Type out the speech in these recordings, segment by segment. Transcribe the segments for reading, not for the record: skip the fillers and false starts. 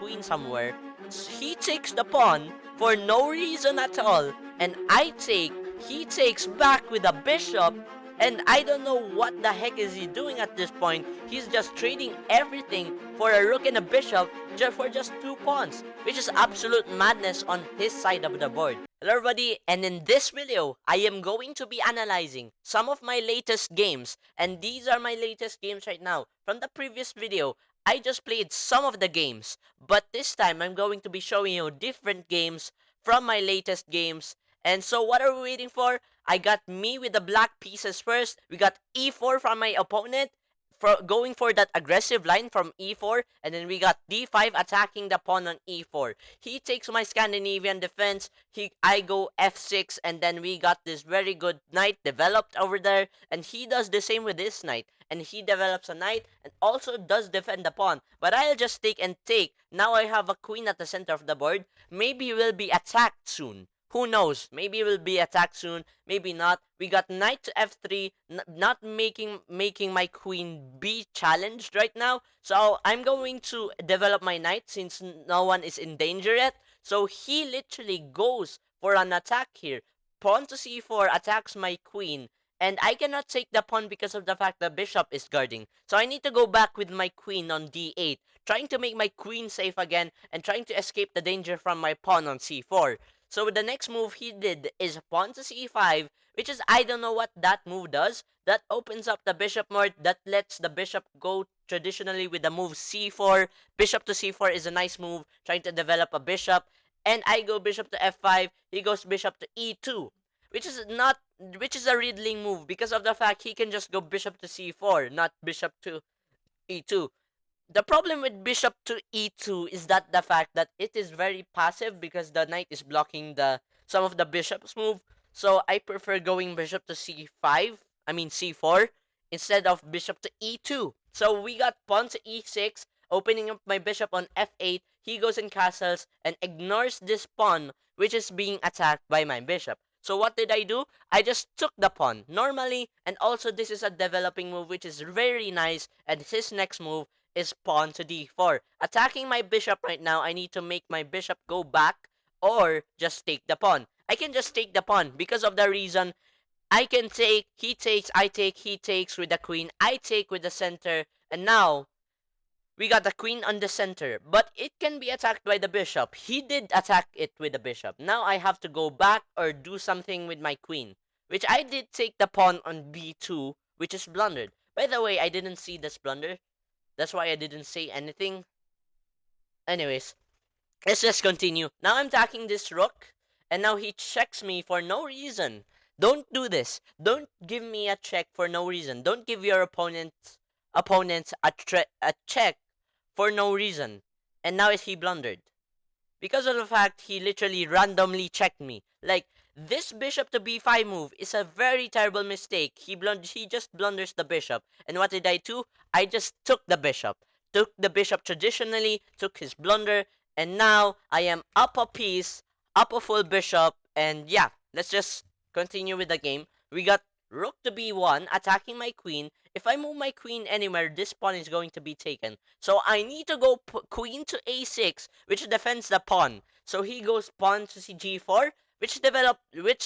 queen somewhere. He takes the pawn for no reason at all, and he takes back with a bishop, and I don't know what the heck is he doing at this point. He's just trading everything for a rook and a bishop for just 2 pawns, which is absolute madness on his side of the board. Hello everybody, and in this video, I am going to be analyzing some of my latest games, and these are my latest games right now. From the previous video, I just played some of the games, but this time I'm going to be showing you different games from my latest games. And so what are we waiting for? I got me with the black pieces first. We got e4 from my opponent, going for that aggressive line from e4, and then we got d5 attacking the pawn on e4. He takes my Scandinavian defense. I go f6, and then we got this very good knight developed over there, and he does the same with this knight, and he develops a knight and also does defend the pawn. But I'll just take and take. Now I have a queen at the center of the board. Maybe we'll be attacked soon. Who knows? Maybe we'll be attacked soon. Maybe not. We got knight to f3, not making my queen be challenged right now. So I'm going to develop my knight since no one is in danger yet. So he literally goes for an attack here. Pawn to c4 attacks my queen. And I cannot take the pawn because of the fact the bishop is guarding. So I need to go back with my queen on d8, trying to make my queen safe again and trying to escape the danger from my pawn on c4. So the next move he did is pawn to c5, which is, I don't know what that move does. That opens up the bishop more, that lets the bishop go traditionally with the move c4. Bishop to c4 is a nice move, trying to develop a bishop. And I go bishop to f5, he goes bishop to e2, which is a riddling move because of the fact he can just go bishop to c4, not bishop to e2. The problem with bishop to e2 is that the fact that it is very passive because the knight is blocking some of the bishop's move. So I prefer going bishop to c4 instead of bishop to e2. So we got pawn to e6, opening up my bishop on f8. He goes in castles and ignores this pawn which is being attacked by my bishop. So what did I do? I just took the pawn normally, and also this is a developing move which is very nice, and his next move is pawn to d4. Attacking my bishop right now, I need to make my bishop go back or just take the pawn. I can just take the pawn because of the reason I can take, he takes, I take, he takes with the queen, I take with the center, and now we got the queen on the center, but it can be attacked by the bishop. He did attack it with the bishop. Now I have to go back or do something with my queen, which I did take the pawn on b2, which is blundered. By the way, I didn't see this blunder. That's why I didn't say anything. Anyways, let's just continue. Now I'm attacking this rook, and now he checks me for no reason. Don't do this. Don't give me a check for no reason. Don't give your opponents a check for no reason. And now he blundered. Because of the fact he literally randomly checked me. Like, this bishop to b5 move is a very terrible mistake. He just blunders the bishop. And what did I do? I just took the bishop. Took the bishop traditionally, took his blunder, and now I am up a piece, up a full bishop, and yeah, let's just continue with the game. We got rook to b1, attacking my queen. If I move my queen anywhere, this pawn is going to be taken. So I need to go queen to a6, which defends the pawn. So he goes pawn to g4, which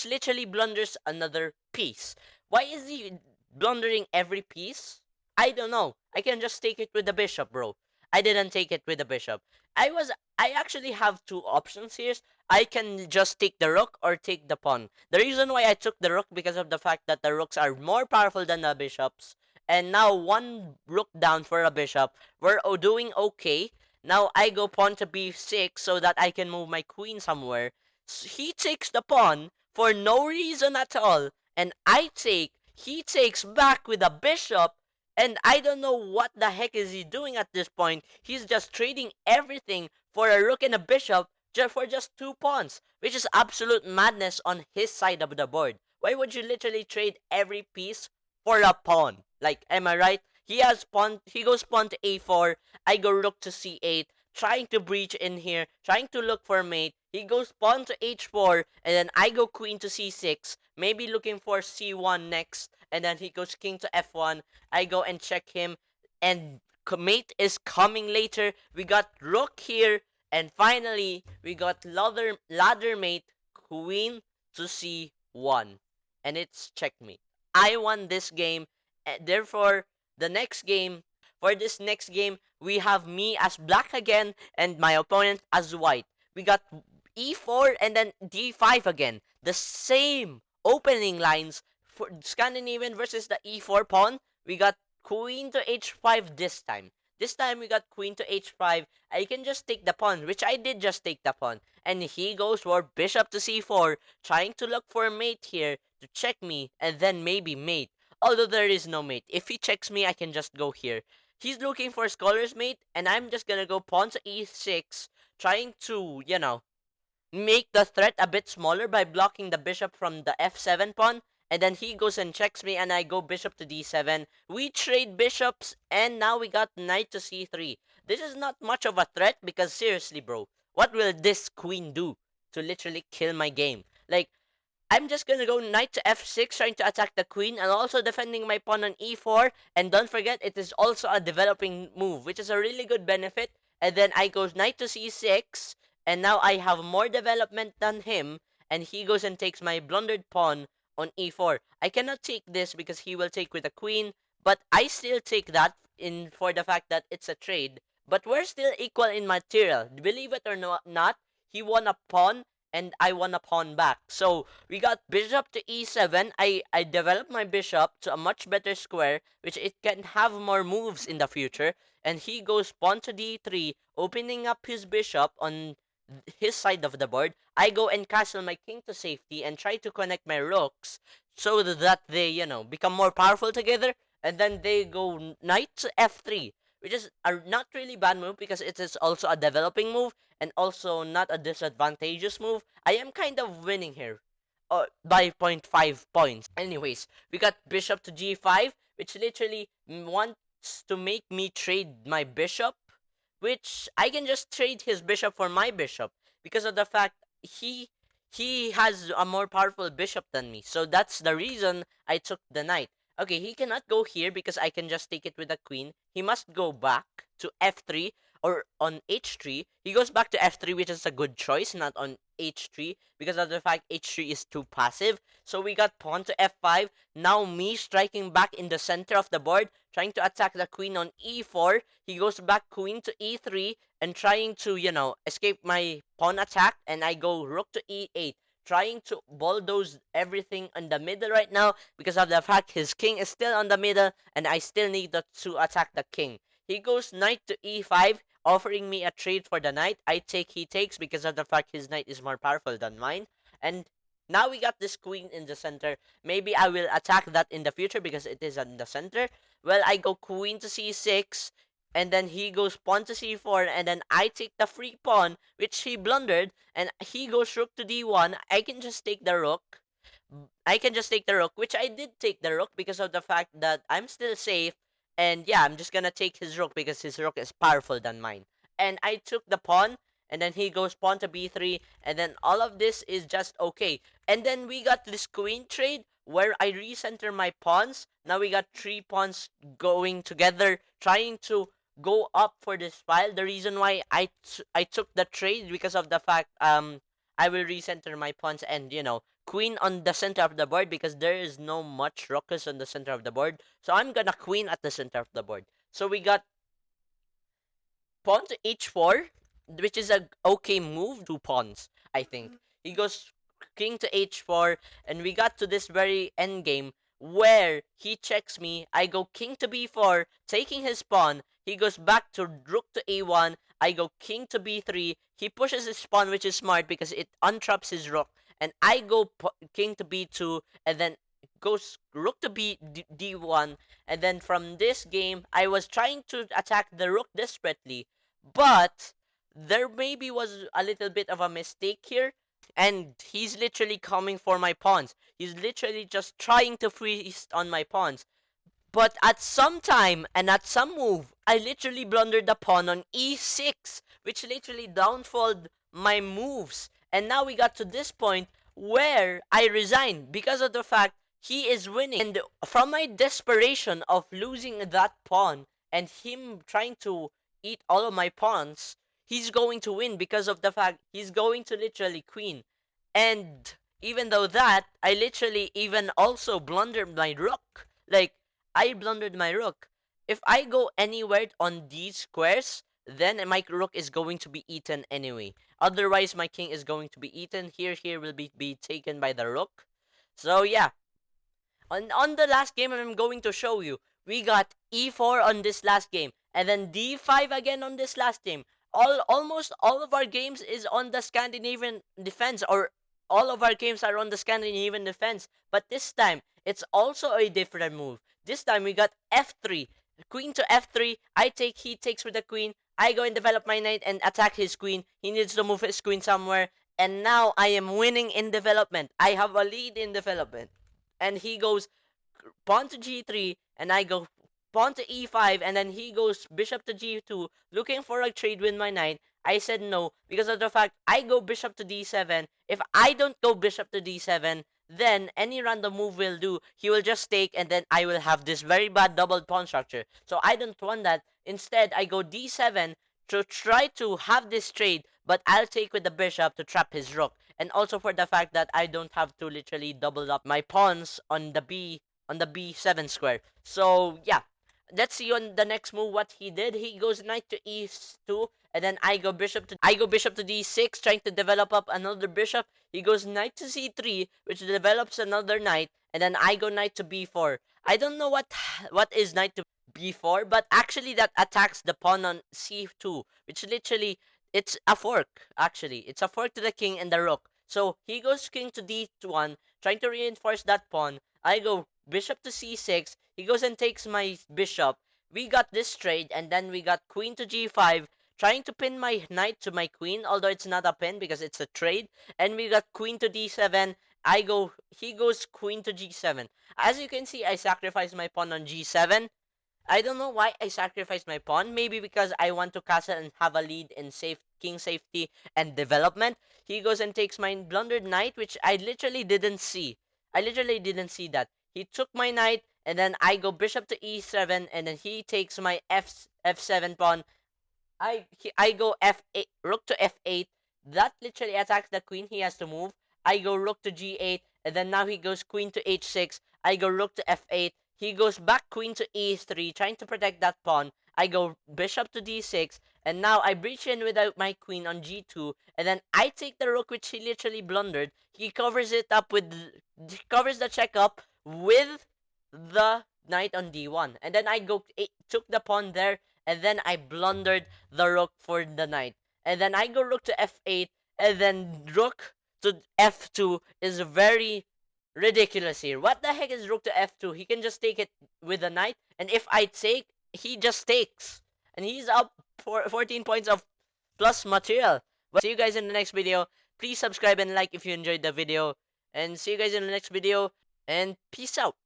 literally blunders another piece. Why is he blundering every piece? I don't know. I can just take it with the bishop, bro. I didn't take it with the bishop. I actually have two options here. I can just take the rook or take the pawn. The reason why I took the rook because of the fact that the rooks are more powerful than the bishops. And now one rook down for a bishop. We're doing okay. Now I go pawn to b6 so that I can move my queen somewhere. He takes the pawn for no reason at all. And he takes back with a bishop. And I don't know what the heck is he doing at this point. He's just trading everything for a rook and a bishop for just 2 pawns, which is absolute madness on his side of the board. Why would you literally trade every piece for a pawn? Like, am I right? He goes pawn to a4, I go rook to c8, trying to breach in here, trying to look for a mate. He goes pawn to h4, and then I go queen to c6, maybe looking for c1 next, and then he goes king to f1. I go and check him, and mate is coming later. We got rook here, and finally we got ladder mate queen to c1, and it's checkmate. I won this game. Therefore, the next game for this next game we have me as black again and my opponent as white. We got e4 and then d5 again. The same opening lines for Scandinavian versus the e4 pawn. We got queen to h5 this time. This time we got queen to h5. I can just take the pawn, which I did just take the pawn. And he goes for bishop to c4, trying to look for a mate here to check me and then maybe mate. Although there is no mate. If he checks me, I can just go here. He's looking for a scholar's mate, and I'm just gonna go pawn to e6, trying to, make the threat a bit smaller by blocking the bishop from the f7 pawn. And then he goes and checks me, and I go bishop to d7. We trade bishops, and now we got knight to c3. This is not much of a threat because seriously, bro, what will this queen do to literally kill my game? Like, I'm just gonna go knight to f6 trying to attack the queen and also defending my pawn on e4. And don't forget, it is also a developing move, which is a really good benefit. And then I go knight to c6, and now I have more development than him, and he goes and takes my blundered pawn on e4. I cannot take this because he will take with a queen, but I still take that in for the fact that it's a trade. But we're still equal in material. Believe it or not, he won a pawn and I won a pawn back. So we got bishop to e7. I developed my bishop to a much better square, which it can have more moves in the future. And he goes pawn to d3, opening up his bishop on his side of the board. I go and castle my king to safety and try to connect my rooks so that they, become more powerful together. And then they go knight to f3, which is a not really bad move because it is also a developing move and also not a disadvantageous move. I am kind of winning here by 0.5 points. Anyways, we got bishop to g5, which literally wants to make me trade my bishop, which I can just trade his bishop for my bishop because of the fact he has a more powerful bishop than me. So that's the reason I took the knight. Okay, he cannot go here because I can just take it with the queen. He must go back to f3 or on h3. He goes back to f3, which is a good choice, not on h3 because of the fact h3 is too passive. So we got pawn to f5. Now me striking back in the center of the board, trying to attack the queen on e4. He goes back queen to e3 and trying to, escape my pawn attack. And I go rook to e8. Trying to bulldoze everything in the middle right now because of the fact his king is still on the middle and I still need to attack the king. He goes knight to e5, offering me a trade for the knight. I take, he takes because of the fact his knight is more powerful than mine. And now we got this queen in the center. Maybe I will attack that in the future because it is in the center. Well, I go queen to c6. And then he goes pawn to c4, and then I take the free pawn, which he blundered, and he goes rook to d1. I can just take the rook. Which I did take the rook because of the fact that I'm still safe. And yeah, I'm just gonna take his rook because his rook is powerful than mine. And I took the pawn, and then he goes pawn to b3, and then all of this is just okay. And then we got this queen trade where I recenter my pawns. Now we got 3 pawns going together, trying to go up for this file. The reason why I took the trade because of the fact I will recenter my pawns and queen on the center of the board because there is no much rockers on the center of the board. So I'm gonna queen at the center of the board. So we got pawn to h4, which is a okay move. 2 pawns, I think. He goes king to h4, and we got to this very end game where he checks me. I go king to b4, taking his pawn. He goes back to rook to a1. I go king to b3. He pushes his pawn, which is smart because it untraps his rook. And I go king to b2, and then goes rook to d1. And then from this game, I was trying to attack the rook desperately, but there maybe was a little bit of a mistake here. And he's literally coming for my pawns. He's literally just trying to feast on my pawns. But at some time and at some move, I literally blundered the pawn on e6, which literally downfalled my moves. And now we got to this point where I resign because of the fact he is winning. And from my desperation of losing that pawn and him trying to eat all of my pawns, he's going to win because of the fact he's going to literally queen. And even though that, I literally even also blundered my rook. Like, I blundered my rook. If I go anywhere on these squares, then my rook is going to be eaten anyway. Otherwise, my king is going to be eaten. Here will be taken by the rook. So yeah, on the last game I'm going to show you, we got e4 on this last game, and then d5 again on this last game. Almost all of our games is on the Scandinavian defense, or all of our games are on the Scandinavian defense. But this time, it's also a different move. This time we got f3, queen to f3. I take, he takes with the queen. I go and develop my knight and attack his queen. He needs to move his queen somewhere. And now I am winning in development. I have a lead in development. And he goes pawn to g3, and I go pawn to e5, and then he goes bishop to g2, looking for a trade with my knight. I said no, because of the fact I go bishop to d7. If I don't go bishop to d7, then any random move will do. He will just take, and then I will have this very bad double pawn structure. So I don't want that. Instead, I go d7 to try to have this trade, but I'll take with the bishop to trap his rook. And also for the fact that I don't have to literally double up my pawns on the b7 square. So yeah, let's see on the next move what he did. He goes knight to e2, and then I go bishop to d6, trying to develop up another bishop. He goes knight to c3, which develops another knight, and then I go knight to b4. I don't know what is knight to b4, but actually that attacks the pawn on c2, which literally, it's a fork. Actually, it's a fork to the king and the rook. So he goes king to d1, trying to reinforce that pawn. I go bishop to c6. He goes and takes my bishop. We got this trade, and then we got queen to g5, trying to pin my knight to my queen, although it's not a pin because it's a trade. And we got queen to d7. He goes queen to g7. As you can see, I sacrificed my pawn on g7. I don't know why I sacrificed my pawn. Maybe because I want to castle and have a lead in king safety and development. He goes and takes my blundered knight, which I literally didn't see. I literally didn't see that. He took my knight, and then I go bishop to e7, and then he takes my f7 pawn. I go f8, rook to f8. That literally attacks the queen. He has to move. I go rook to g8, and then now he goes queen to h6. I go rook to f8. He goes back queen to e3, trying to protect that pawn. I go bishop to d6, and now I breach in without my queen on g2, and then I take the rook, which he literally blundered. He covers it up covers the check up with the knight on d1, and then I took the pawn there, and then I blundered the rook for the knight, and then I go rook to f8, and then rook to f2 is very ridiculous here. What the heck is rook to f2? He can just take it with a knight, and if I take, he just takes, and he's up for 14 points of plus material. Well, see you guys in the next video. Please subscribe and like if you enjoyed the video, and see you guys in the next video, and peace out.